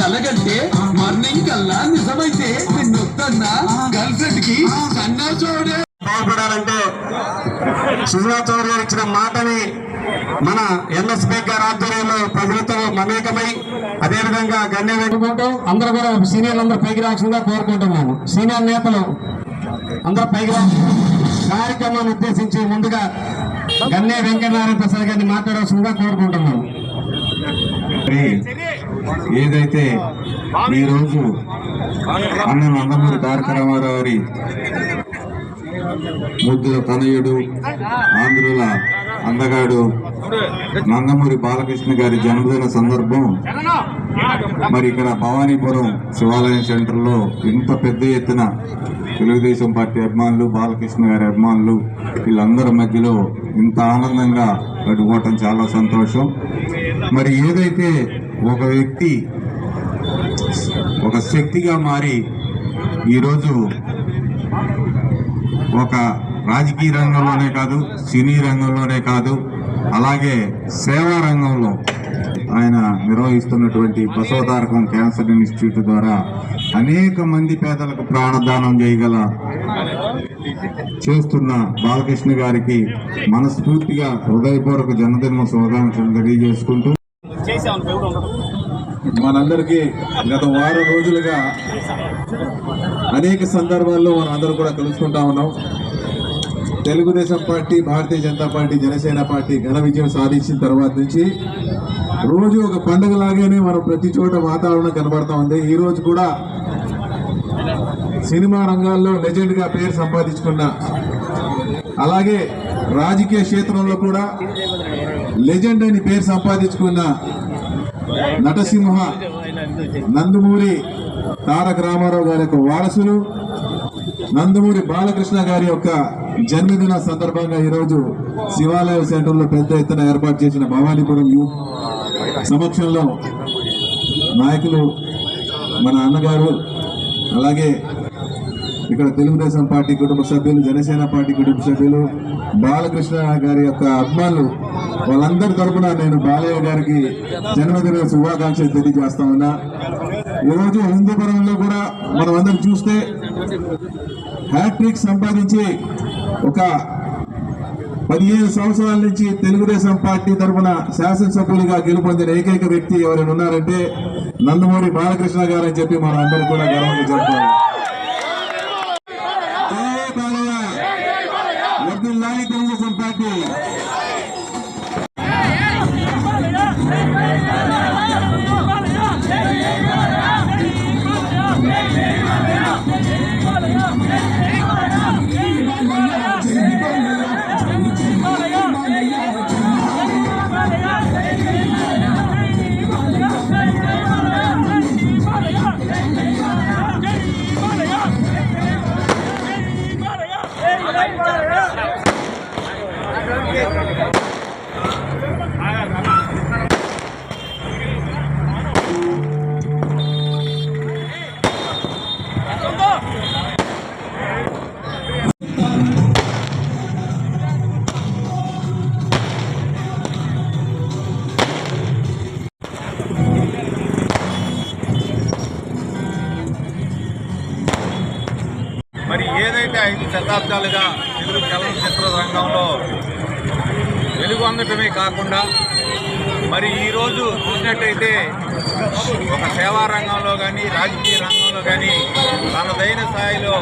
కలగంటే morning కల్లా నిజమైతే నిన్నొద్దన్నా girl friend కి కన్నా చూడే బాగుపడాలంటే శ్రీనివాస్ చౌదరి గారు ఇచ్చిన మాటని మన ఎన్ఎస్పీ గారి ఆధ్వర్యంలో ప్రజలతో మమేకమై అదేవిధంగా గణ్య పెట్టుకుంటూ అందరూ కూడా సీనియర్లు అందరూ పైకి రావాల్సిందిగా కోరుకుంటున్నాము. సీనియర్ నేతలు అందరూ పైకి కార్యక్రమాన్ని ఉద్దేశించి ముందుగా గన్నె వెంకటనారాయణ ప్రసాద్ గారిని మాట్లాడాల్సిందిగా కోరుకుంటున్నాము. ఏదైతే ఈరోజు అన్న నందమూరి తారక రామారావు గారి ముద్దుల తనయుడు, ఆంధ్రుల అందగాడు నందమూరి బాలకృష్ణ గారి జన్మదిన సందర్భం మరి ఇక్కడ భవానీపురం శివాలయం సెంటర్లో ఇంత పెద్ద ఎత్తున తెలుగుదేశం పార్టీ అభిమానులు, బాలకృష్ణ గారి అభిమానులు వీళ్ళందరి మధ్యలో ఇంత ఆనందంగా గడుపుకోవటం చాలా సంతోషం. మరి ఏదైతే ఒక వ్యక్తి ఒక శక్తిగా మారి ఈరోజు ఒక రాజకీయ రంగంలోనే కాదు, సినీ రంగంలోనే కాదు, అలాగే సేవా రంగంలో ఆయన నిర్వహిస్తున్నటువంటి బసవతారకం క్యాన్సర్ ఇన్స్టిట్యూట్ ద్వారా అనేక మంది పేదలకు ప్రాణదానం చేయగల చేస్తున్న బాలకృష్ణ గారికి మనస్ఫూర్తిగా హృదయపూర్వక జన్మదిన శుభాకాంక్షలు తెలియజేసుకుంటూ, మనందరికీ గత వారం రోజులుగా అనేక సందర్భాల్లో మనం అందరూ కూడా కలుసుకుంటా ఉన్నాం. Telugu Desam party, Bharatiya Janata party, Janasena party ఘన విజయం సాధించిన తర్వాత నుంచి రోజు ఒక పండుగలాగానే మనం ప్రతి చోట వాతావరణం కనబడతా ఉంది. ఈ రోజు కూడా సినిమా రంగాల్లో లెజెండ్ గా పేరు సంపాదించుకున్న, అలాగే రాజకీయ క్షేత్రంలో కూడా లెజెండ్ అని పేరు సంపాదించుకున్న నటసింహ నందమూరి తారక రామారావు గారి యొక్క వారసులు నందమూరి బాలకృష్ణ గారి యొక్క జన్మదిన సందర్భంగా ఈరోజు శివాలయ సెంటర్లో పెద్ద ఎత్తున ఏర్పాటు చేసిన భవానీపురం యూత్ సమక్షంలో నాయకులు, మన అన్నగారు, అలాగే ఇక్కడ తెలుగుదేశం పార్టీ కుటుంబ సభ్యులు, జనసేన పార్టీ కుటుంబ సభ్యులు, బాలకృష్ణ గారి యొక్క అభిమానులు, వాళ్ళందరి తరఫున నేను బాలయ్య గారికి జన్మదిన శుభాకాంక్షలు తెలియజేస్తా ఉన్నా. ఈరోజు హిందూపురంలో కూడా మనం అందరం చూస్తే హ్యాట్రిక్ సంపాదించి ఒక 15 సంవత్సరాల నుంచి తెలుగుదేశం పార్టీ తరఫున శాసనసభ్యులుగా గెలుపొందిన ఏకైక వ్యక్తి ఎవరైనా ఉన్నారంటే నందమూరి బాలకృష్ణ గారు అని చెప్పి మనం అందరూ కూడా గర్వంగా చెప్తారు. తెలుగుదేశం పార్టీ మరి ఏదైతే 5 శతాబ్దాలుగా తెలుగు చలనచిత్ర రంగంలో వెలుగు అందటమే కాకుండా మరి ఈరోజు చూసినట్టయితే ఒక సేవా రంగంలో కానీ, రాజకీయ రంగంలో కానీ తనదైన స్థాయిలో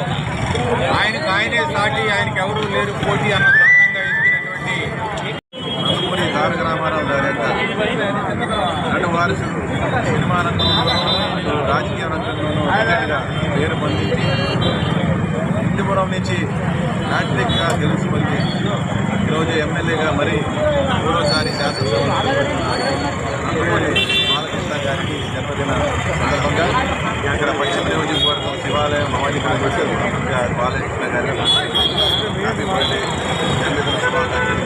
ఆయనే సాటి, ఆయనకి ఎవరూ లేరు పోటీ అన్న సంఘంగా ఎదిగినటువంటి నందమూరి తారక రామారావు గారి యొక్క నటు వారసుడు సినిమా రంగంలో, రాజకీయ రంగంలో పేరు పొందించి హిందూపురం నుంచి హ్యాట్రిక్గా గెలుచుకొని ఈరోజు ఎమ్మెల్యేగా మరి 3వసారి శాసనసభ నందమూరి బాలకృష్ణ గారికి జన్మదిన సందర్భంగా ఇక్కడ పశ్చిమ నియోజకవర్గం శివాలయం భవానీపురం బాలకృష్ణ గారికి హ్యాపీ బర్త్డే జన్మదిన శుభాకాంక్షలు